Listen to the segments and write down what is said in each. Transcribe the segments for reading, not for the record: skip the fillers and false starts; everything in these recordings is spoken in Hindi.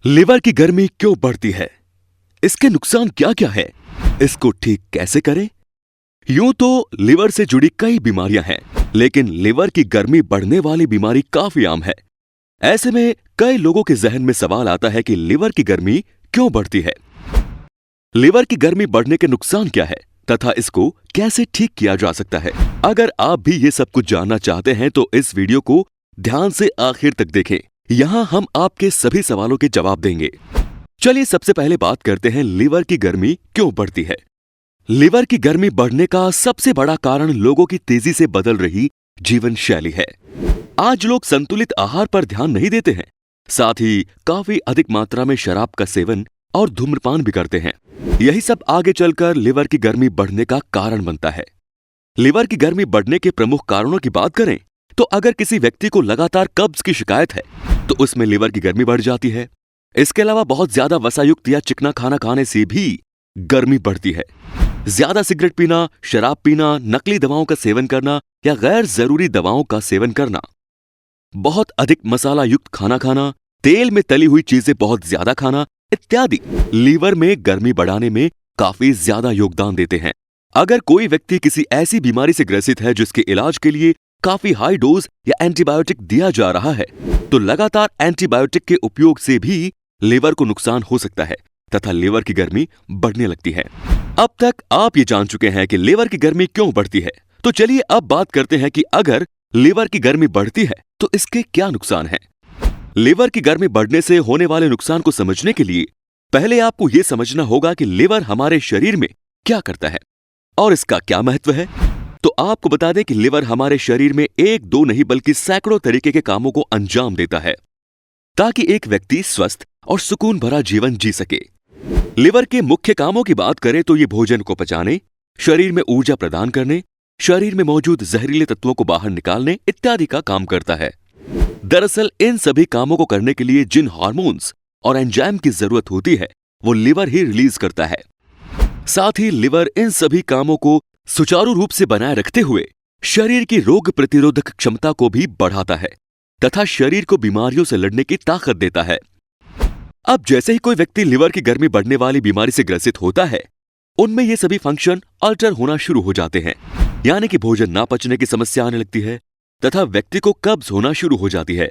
लिवर की गर्मी क्यों बढ़ती है? इसके नुकसान क्या क्या है? इसको ठीक कैसे करें? यूं तो लिवर से जुड़ी कई बीमारियां हैं, लेकिन लिवर की गर्मी बढ़ने वाली बीमारी काफी आम है। ऐसे में कई लोगों के जहन में सवाल आता है कि लिवर की गर्मी क्यों बढ़ती है? लिवर की गर्मी बढ़ने के नुकसान क्या है तथा इसको कैसे ठीक किया जा सकता है? अगर आप भी ये सब कुछ जानना चाहते हैं तो इस वीडियो को ध्यान से आखिर तक देखें। यहां हम आपके सभी सवालों के जवाब देंगे। चलिए सबसे पहले बात करते हैं लिवर की गर्मी क्यों बढ़ती है। लिवर की गर्मी बढ़ने का सबसे बड़ा कारण लोगों की तेजी से बदल रही जीवन शैली है। आज लोग संतुलित आहार पर ध्यान नहीं देते हैं, साथ ही काफी अधिक मात्रा में शराब का सेवन और धूम्रपान भी करते हैं। यही सब आगे चलकर लिवर की गर्मी बढ़ने का कारण बनता है। लिवर की गर्मी बढ़ने के प्रमुख कारणों की बात करें तो अगर किसी व्यक्ति को लगातार कब्ज की शिकायत है तो उसमें लिवर की गर्मी बढ़ जाती है। इसके अलावा बहुत ज्यादा वसायुक्त या चिकना खाना खाने से भी गर्मी बढ़ती है। ज्यादा सिगरेट पीना, शराब पीना, नकली दवाओं का सेवन करना या गैर जरूरी दवाओं का सेवन करना, बहुत अधिक मसाला युक्त खाना खाना, तेल में तली हुई चीजें बहुत ज्यादा खाना इत्यादि लीवर में गर्मी बढ़ाने में काफी ज्यादा योगदान देते हैं। अगर कोई व्यक्ति किसी ऐसी बीमारी से ग्रसित है जिसके इलाज के लिए काफी हाई डोज या एंटीबायोटिक दिया जा रहा है तो लगातार एंटीबायोटिक के उपयोग से भी लीवर को नुकसान हो सकता है तथा लीवर की गर्मी बढ़ने लगती है। अब तक आप ये जान चुके हैं कि लीवर की गर्मी क्यों बढ़ती है, तो चलिए अब बात करते हैं कि अगर लीवर की गर्मी बढ़ती है तो इसके क्या नुकसान हैं। लीवर की गर्मी बढ़ने से होने वाले नुकसान को समझने के लिए पहले आपको यह समझना होगा कि लीवर हमारे शरीर में क्या करता है और इसका क्या महत्व है। तो आपको बता दें कि लिवर हमारे शरीर में एक दो नहीं बल्कि सैकड़ों तरीके के कामों को अंजाम देता है ताकि एक व्यक्ति स्वस्थ और सुकून भरा जीवन जी सके। लिवर के मुख्य कामों की बात करें तो ये भोजन को पचाने, शरीर में ऊर्जा प्रदान करने, शरीर में मौजूद जहरीले तत्वों को बाहर निकालने इत्यादि का काम करता है। दरअसल इन सभी कामों को करने के लिए जिन हार्मोन्स और एंजाइम की जरूरत होती है वो लिवर ही रिलीज करता है। साथ ही लिवर इन सभी कामों को सुचारू रूप से बनाए रखते हुए शरीर की रोग प्रतिरोधक क्षमता को भी बढ़ाता है तथा शरीर को बीमारियों से लड़ने की ताकत देता है। अब जैसे ही कोई व्यक्ति लिवर की गर्मी बढ़ने वाली बीमारी से ग्रसित होता है, उनमें ये सभी फंक्शन अल्टर होना शुरू हो जाते हैं, यानी कि भोजन ना पचने की समस्या आने लगती है तथा व्यक्ति को कब्ज होना शुरू हो जाती है।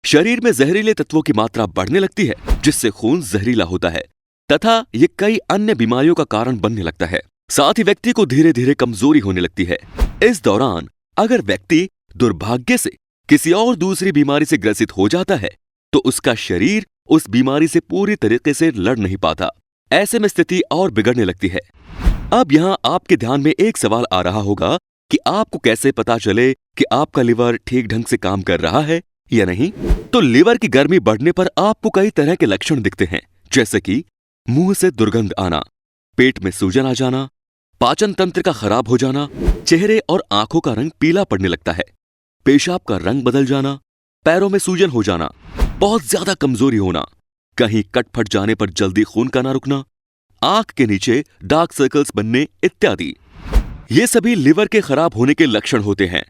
शरीर में जहरीले तत्वों की मात्रा बढ़ने लगती है जिससे खून जहरीला होता है तथा ये कई अन्य बीमारियों का कारण बनने लगता है। साथ ही व्यक्ति को धीरे धीरे कमजोरी होने लगती है। इस दौरान अगर व्यक्ति दुर्भाग्य से किसी और दूसरी बीमारी से ग्रसित हो जाता है तो उसका शरीर उस बीमारी से पूरी तरीके से लड़ नहीं पाता। ऐसे में स्थिति और बिगड़ने लगती है। अब यहाँ आपके ध्यान में एक सवाल आ रहा होगा कि आपको कैसे पता चले कि आपका लिवर ठीक ढंग से काम कर रहा है या नहीं। तो लिवर की गर्मी बढ़ने पर आपको कई तरह के लक्षण दिखते हैं, जैसे कि मुंह से दुर्गंध आना, पेट में सूजन आ जाना, पाचन तंत्र का खराब हो जाना, चेहरे और आंखों का रंग पीला पड़ने लगता है, पेशाब का रंग बदल जाना, पैरों में सूजन हो जाना, बहुत ज्यादा कमजोरी होना, कहीं कट फट जाने पर जल्दी खून का ना रुकना, आंख के नीचे डार्क सर्कल्स बनने इत्यादि। ये सभी लिवर के खराब होने के लक्षण होते हैं।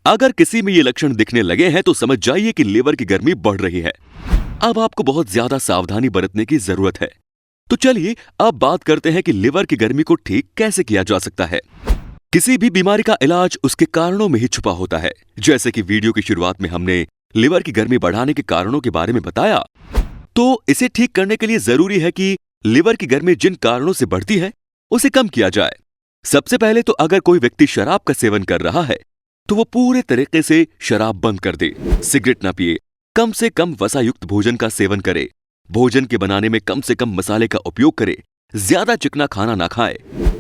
अगर किसी में ये लक्षण दिखने लगे हैं तो समझ जाइए कि लिवर की गर्मी बढ़ रही है। अब आपको बहुत ज्यादा सावधानी बरतने की जरूरत है। तो चलिए अब बात करते हैं कि लिवर की गर्मी को ठीक कैसे किया जा सकता है। किसी भी बीमारी का इलाज उसके कारणों में ही छुपा होता है। जैसे कि वीडियो की शुरुआत में हमने लिवर की गर्मी बढ़ाने के कारणों के बारे में बताया, तो इसे ठीक करने के लिए जरूरी है कि लिवर की गर्मी जिन कारणों से बढ़ती है उसे कम किया जाए। सबसे पहले तो अगर कोई व्यक्ति शराब का सेवन कर रहा है तो वो पूरे तरीके से शराब बंद कर दे, सिगरेट ना पिए, कम से कम वसायुक्त भोजन का सेवन करे, भोजन के बनाने में कम से कम मसाले का उपयोग करे, ज्यादा चिकना खाना ना खाए,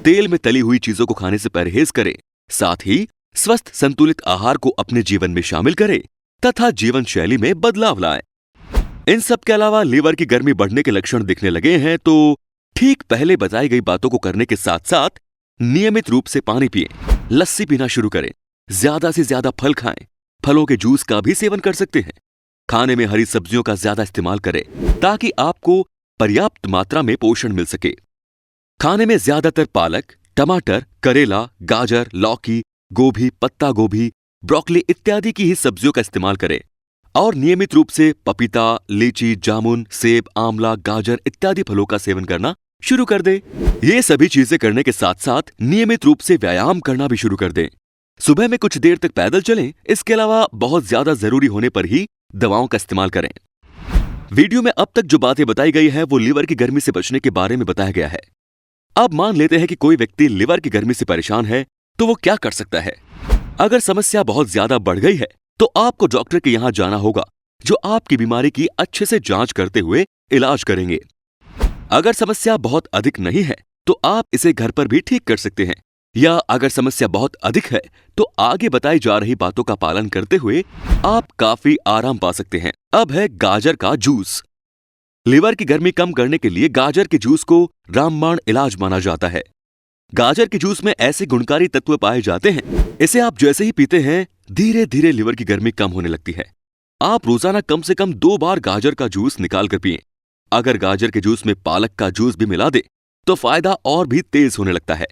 तेल में तली हुई चीजों को खाने से परहेज करे, साथ ही स्वस्थ संतुलित आहार को अपने जीवन में शामिल करे तथा जीवन शैली में बदलाव लाए। इन सब के अलावा लिवर की गर्मी बढ़ने के लक्षण दिखने लगे हैं तो ठीक पहले बताई गई बातों को करने के साथ साथ नियमित रूप से पानी पिएं, लस्सी पीना शुरू करें, ज्यादा से ज्यादा फल खाएं, फलों के जूस का भी सेवन कर सकते हैं, खाने में हरी सब्जियों का ज्यादा इस्तेमाल करें ताकि आपको पर्याप्त मात्रा में पोषण मिल सके। खाने में ज्यादातर पालक, टमाटर, करेला, गाजर, लौकी, गोभी, पत्ता गोभी, ब्रोकली इत्यादि की ही सब्जियों का इस्तेमाल करें। और नियमित रूप से पपीता, लीची, जामुन, सेब, आंवला, गाजर इत्यादि फलों का सेवन करना शुरू कर दे। ये सभी चीजें करने के साथ साथ नियमित रूप से व्यायाम करना भी शुरू कर दें। सुबह में कुछ देर तक पैदल चलें। इसके अलावा बहुत ज्यादा जरूरी होने पर ही दवाओं का इस्तेमाल करें। वीडियो में अब तक जो बातें बताई गई है वो लिवर की गर्मी से बचने के बारे में बताया गया है। अब मान लेते हैं कि कोई व्यक्ति लिवर की गर्मी से परेशान है तो वो क्या कर सकता है। अगर समस्या बहुत ज्यादा बढ़ गई है तो आपको डॉक्टर के यहां जाना होगा, जो आपकी बीमारी की अच्छे से जांच करते हुए इलाज करेंगे। अगर समस्या बहुत अधिक नहीं है तो आप इसे घर पर भी ठीक कर सकते हैं, या अगर समस्या बहुत अधिक है तो आगे बताई जा रही बातों का पालन करते हुए आप काफी आराम पा सकते हैं। अब है गाजर का जूस। लिवर की गर्मी कम करने के लिए गाजर के जूस को रामबाण इलाज माना जाता है। गाजर के जूस में ऐसे गुणकारी तत्व पाए जाते हैं, इसे आप जैसे ही पीते हैं धीरे धीरे लिवर की गर्मी कम होने लगती है। आप रोजाना कम से कम 2 बार गाजर का जूस निकाल कर पिएं। अगर गाजर के जूस में पालक का जूस भी मिला दे तो फायदा और भी तेज होने लगता है।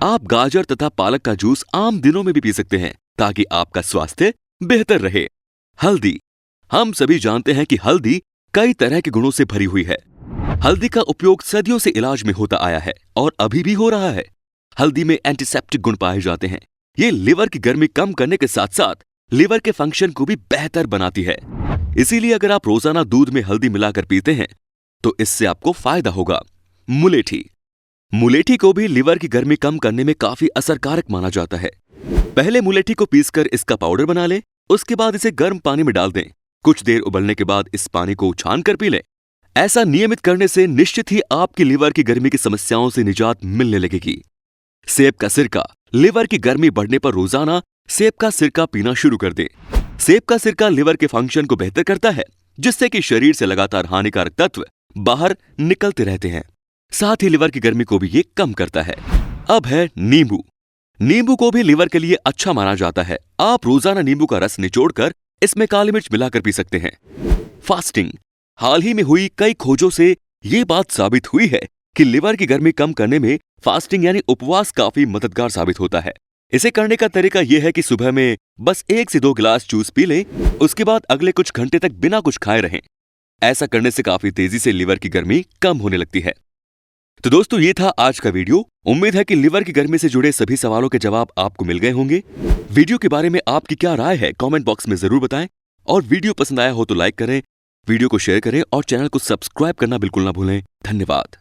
आप गाजर तथा पालक का जूस आम दिनों में भी पी सकते हैं ताकि आपका स्वास्थ्य बेहतर रहे। हल्दी। हम सभी जानते हैं कि हल्दी कई तरह के गुणों से भरी हुई है। हल्दी का उपयोग सदियों से इलाज में होता आया है और अभी भी हो रहा है। हल्दी में एंटीसेप्टिक गुण पाए जाते हैं। ये लिवर की गर्मी कम करने के साथ साथ लिवर के फंक्शन को भी बेहतर बनाती है। इसीलिए अगर आप रोजाना दूध में हल्दी मिलाकर पीते हैं तो इससे आपको फायदा होगा। मुलेठी। मुलेठी को भी लिवर की गर्मी कम करने में काफी असरकारक माना जाता है। पहले मुलेठी को पीसकर इसका पाउडर बना लें, उसके बाद इसे गर्म पानी में डाल दें। कुछ देर उबलने के बाद इस पानी को छान कर पी लें। ऐसा नियमित करने से निश्चित ही आपकी लिवर की गर्मी की समस्याओं से निजात मिलने लगेगी। सेब का सिरका। लिवर की गर्मी बढ़ने पर रोजाना सेब का सिरका पीना शुरू कर दें। सेब का सिरका लिवर के फंक्शन को बेहतर करता है, जिससे कि शरीर से लगातार हानिकारक तत्व बाहर निकलते रहते हैं। साथ ही लिवर की गर्मी को भी ये कम करता है। अब है नींबू। नींबू को भी लिवर के लिए अच्छा माना जाता है। आप रोजाना नींबू का रस निचोड़कर इसमें काली मिर्च मिलाकर पी सकते हैं। फास्टिंग। हाल ही में हुई कई खोजों से ये बात साबित हुई है कि लिवर की गर्मी कम करने में फास्टिंग यानी उपवास काफी मददगार साबित होता है। इसे करने का तरीका यह है कि सुबह में बस 1 से 2 गिलास जूस पी लें, उसके बाद अगले कुछ घंटे तक बिना कुछ खाए रहें। ऐसा करने से काफी तेजी से लिवर की गर्मी कम होने लगती है। तो दोस्तों, ये था आज का वीडियो। उम्मीद है कि लिवर की गर्मी से जुड़े सभी सवालों के जवाब आपको मिल गए होंगे। वीडियो के बारे में आपकी क्या राय है कमेंट बॉक्स में जरूर बताएं, और वीडियो पसंद आया हो तो लाइक करें, वीडियो को शेयर करें और चैनल को सब्सक्राइब करना बिल्कुल ना भूलें। धन्यवाद।